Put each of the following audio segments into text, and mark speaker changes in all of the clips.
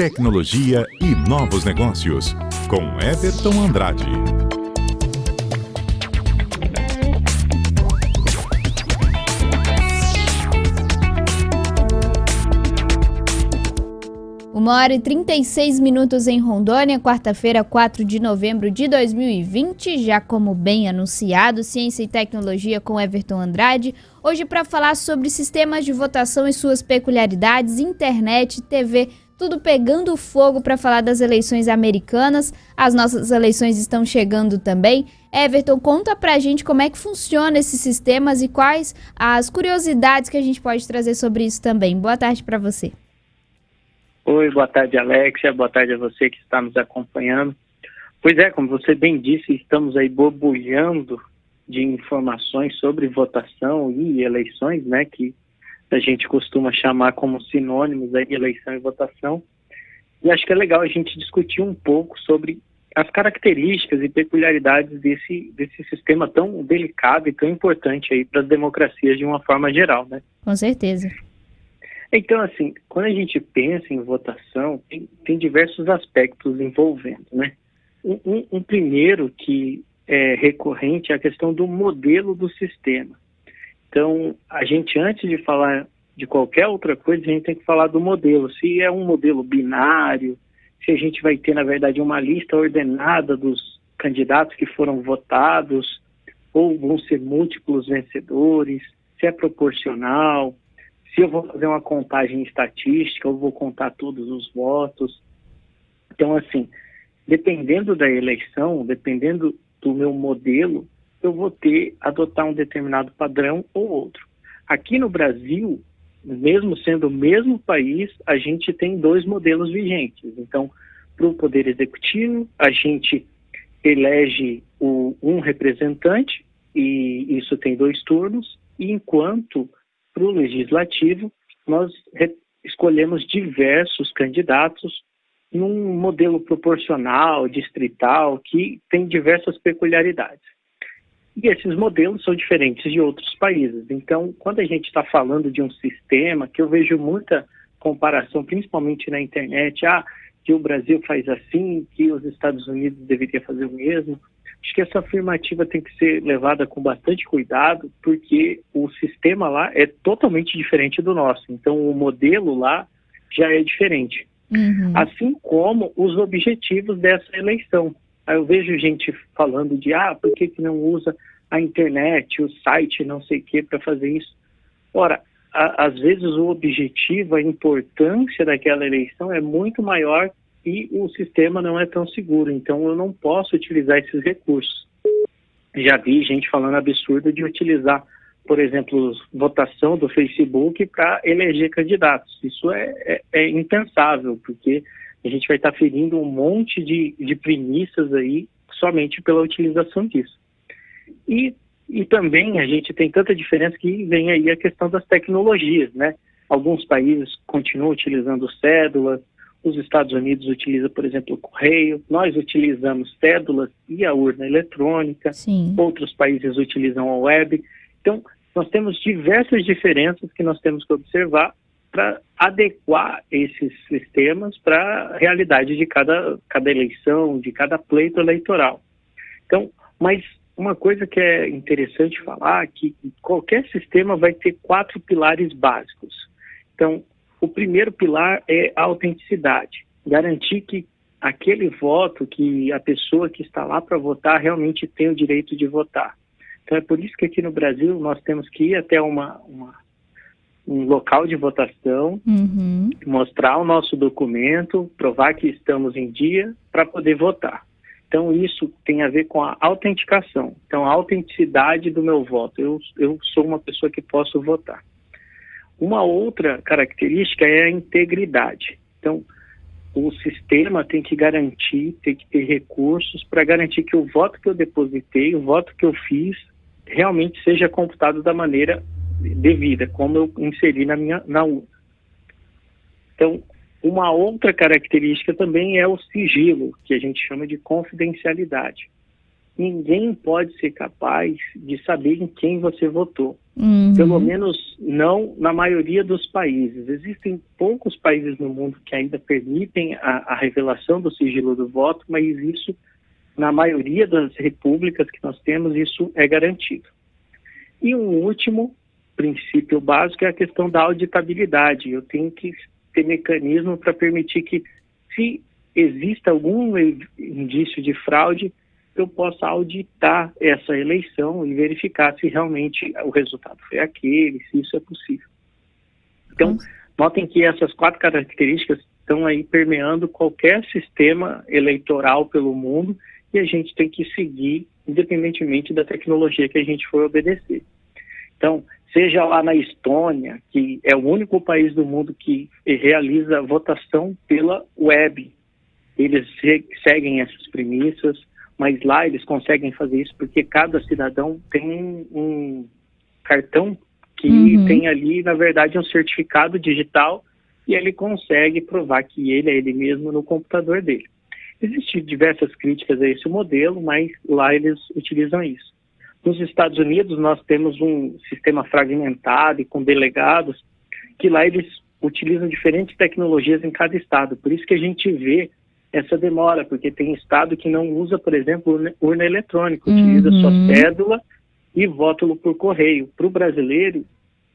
Speaker 1: tecnologia e novos negócios, com Everton Andrade.
Speaker 2: Uma hora e 36 minutos em Rondônia, quarta-feira, 4 de novembro de 2020, já como bem anunciado, Ciência e Tecnologia com Everton Andrade. Hoje para falar sobre sistemas de votação e suas peculiaridades, internet, TV, tudo pegando fogo para falar das eleições americanas. As nossas eleições estão chegando também. Everton, conta pra gente como é que funciona esses sistemas e quais as curiosidades que a gente pode trazer sobre isso também. Boa tarde para você.
Speaker 3: Oi, boa tarde, Alexia. Boa tarde a você que está nos acompanhando. Pois é, como você bem disse, estamos aí borbulhando de informações sobre votação e eleições, né, que a gente costuma chamar como sinônimos aí, eleição e votação. E acho que é legal a gente discutir um pouco sobre as características e peculiaridades desse sistema tão delicado e tão importante aí para as democracias de uma forma geral, né?
Speaker 2: Com certeza.
Speaker 3: Então, assim, quando a gente pensa em votação, tem diversos aspectos envolvendo, né? Um primeiro que é recorrente é a questão do modelo do sistema. Então, a gente, antes de falar de qualquer outra coisa, a gente tem que falar do modelo. Se é um modelo binário, se a gente vai ter, na verdade, uma lista ordenada dos candidatos que foram votados, ou vão ser múltiplos vencedores, se é proporcional, se eu vou fazer uma contagem estatística, eu vou contar todos os votos. Então, assim, dependendo da eleição, dependendo do meu modelo, eu vou adotar um determinado padrão ou outro. Aqui no Brasil, mesmo sendo o mesmo país, a gente tem dois modelos vigentes. Então, para o Poder Executivo, a gente elege um representante, e isso tem 2 turnos, e enquanto para o Legislativo, nós escolhemos diversos candidatos num modelo proporcional, distrital, que tem diversas peculiaridades. E esses modelos são diferentes de outros países. Então, quando a gente está falando de um sistema, que eu vejo muita comparação, principalmente na internet, que o Brasil faz assim, que os Estados Unidos deveriam fazer o mesmo. Acho que essa afirmativa tem que ser levada com bastante cuidado, porque o sistema lá é totalmente diferente do nosso. Então, o modelo lá já é diferente.
Speaker 2: Uhum.
Speaker 3: Assim como os objetivos dessa eleição. Aí eu vejo gente falando de, por que não usa a internet, o site, não sei o que, para fazer isso? Ora, às vezes o objetivo, a importância daquela eleição é muito maior e o sistema não é tão seguro, então eu não posso utilizar esses recursos. Já vi gente falando absurdo de utilizar, por exemplo, votação do Facebook para eleger candidatos. Isso é impensável, porque a gente vai estar ferindo um monte de premissas aí somente pela utilização disso. E também a gente tem tanta diferença que vem aí a questão das tecnologias, né? Alguns países continuam utilizando cédulas, os Estados Unidos utilizam, por exemplo, o correio, nós utilizamos cédulas e a urna eletrônica,
Speaker 2: Sim.
Speaker 3: Outros países utilizam a web. Então, nós temos diversas diferenças que nós temos que observar para adequar esses sistemas para a realidade de cada eleição, de cada pleito eleitoral. Então, mas uma coisa que é interessante falar é que qualquer sistema vai ter 4 pilares básicos. Então, o primeiro pilar é a autenticidade, garantir que aquele voto, que a pessoa que está lá para votar realmente tem o direito de votar. Então é por isso que aqui no Brasil nós temos que ir até um local de votação,
Speaker 2: Uhum.
Speaker 3: mostrar o nosso documento, provar que estamos em dia para poder votar. Então isso tem a ver com a autenticação, então a autenticidade do meu voto. Eu sou uma pessoa que posso votar. Uma outra característica é a integridade. Então, o sistema tem que ter recursos para garantir que o voto que eu depositei, o voto que eu fiz, realmente seja computado da maneira devida, como eu inseri na urna. Então, uma outra característica também é o sigilo, que a gente chama de confidencialidade. ninguém pode ser capaz de saber em quem você votou.
Speaker 2: Uhum.
Speaker 3: Pelo menos não na maioria dos países. Existem poucos países no mundo que ainda permitem a revelação do sigilo do voto, mas isso, na maioria das repúblicas que nós temos, isso é garantido. E um último princípio básico é a questão da auditabilidade. Eu tenho que ter mecanismo para permitir que, se exista algum indício de fraude, eu possa auditar essa eleição e verificar se realmente o resultado foi aquele, se isso é possível. Então, notem que essas 4 características estão aí permeando qualquer sistema eleitoral pelo mundo e a gente tem que seguir independentemente da tecnologia que a gente for obedecer. Então, seja lá na Estônia, que é o único país do mundo que realiza votação pela web, eles seguem essas premissas, mas lá eles conseguem fazer isso porque cada cidadão tem um cartão que tem ali, na verdade, um certificado digital e ele consegue provar que ele é ele mesmo no computador dele. Existem diversas críticas a esse modelo, mas lá eles utilizam isso. Nos Estados Unidos, nós temos um sistema fragmentado e com delegados, que lá eles utilizam diferentes tecnologias em cada estado. Por isso que a gente vê essa demora, porque tem estado que não usa, por exemplo, urna eletrônica, utiliza só cédula e voto por correio. Para o brasileiro,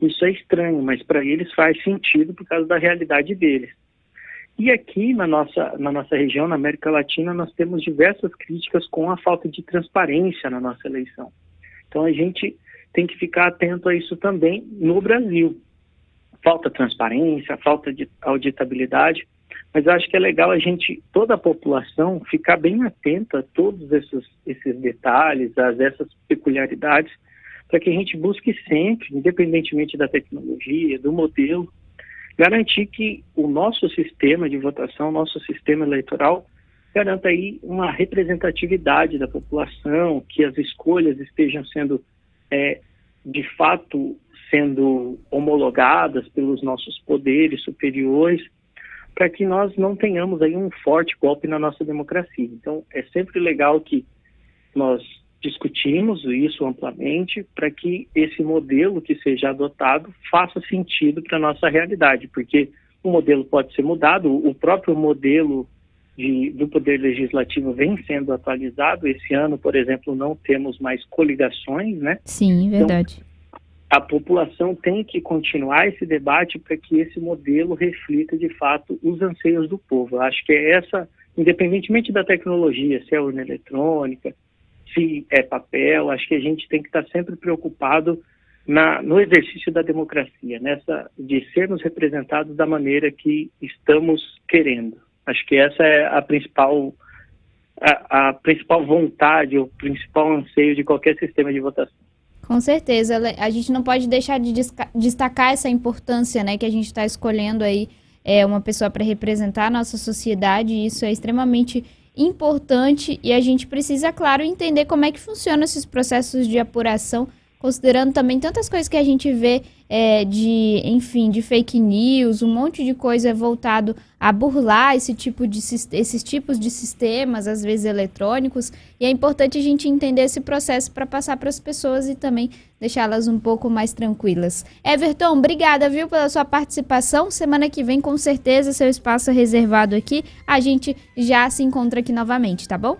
Speaker 3: isso é estranho, mas para eles faz sentido por causa da realidade deles. E aqui na nossa região, na América Latina, nós temos diversas críticas com a falta de transparência na nossa eleição. Então a gente tem que ficar atento a isso também no Brasil. Falta transparência, falta de auditabilidade, mas eu acho que é legal toda a população, ficar bem atenta a todos esses detalhes, a essas peculiaridades, para que a gente busque sempre, independentemente da tecnologia, do modelo, garantir que o nosso sistema de votação, nosso sistema eleitoral, garanta aí uma representatividade da população, que as escolhas estejam sendo, de fato, sendo homologadas pelos nossos poderes superiores, para que nós não tenhamos aí um forte golpe na nossa democracia. Então, é sempre legal que nós discutimos isso amplamente para que esse modelo que seja adotado faça sentido para a nossa realidade, porque o modelo pode ser mudado, o próprio modelo do Poder Legislativo vem sendo atualizado. Esse ano, por exemplo, não temos mais coligações, né?
Speaker 2: Sim, verdade.
Speaker 3: Então, a população tem que continuar esse debate para que esse modelo reflita, de fato, os anseios do povo. Eu acho que é essa, independentemente da tecnologia, se é urna eletrônica, se é papel, acho que a gente tem que estar sempre preocupado no exercício da democracia, de sermos representados da maneira que estamos querendo. Acho que essa é a principal vontade, o principal anseio de qualquer sistema de votação.
Speaker 2: Com certeza, a gente não pode deixar de destacar essa importância, né, que a gente está escolhendo aí uma pessoa para representar a nossa sociedade, e isso é extremamente importante, e a gente precisa, claro, entender como é que funcionam esses processos de apuração, considerando também tantas coisas que a gente vê de fake news, um monte de coisa voltado a burlar esses tipos de sistemas, às vezes eletrônicos, e é importante a gente entender esse processo para passar para as pessoas e também deixá-las um pouco mais tranquilas. Everton, obrigada, viu, pela sua participação. Semana que vem, com certeza, seu espaço é reservado aqui. A gente já se encontra aqui novamente, tá bom?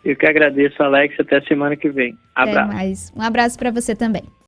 Speaker 3: Eu que agradeço, Alex. Até semana que vem. Abraço.
Speaker 2: Até mais. Um abraço para você também.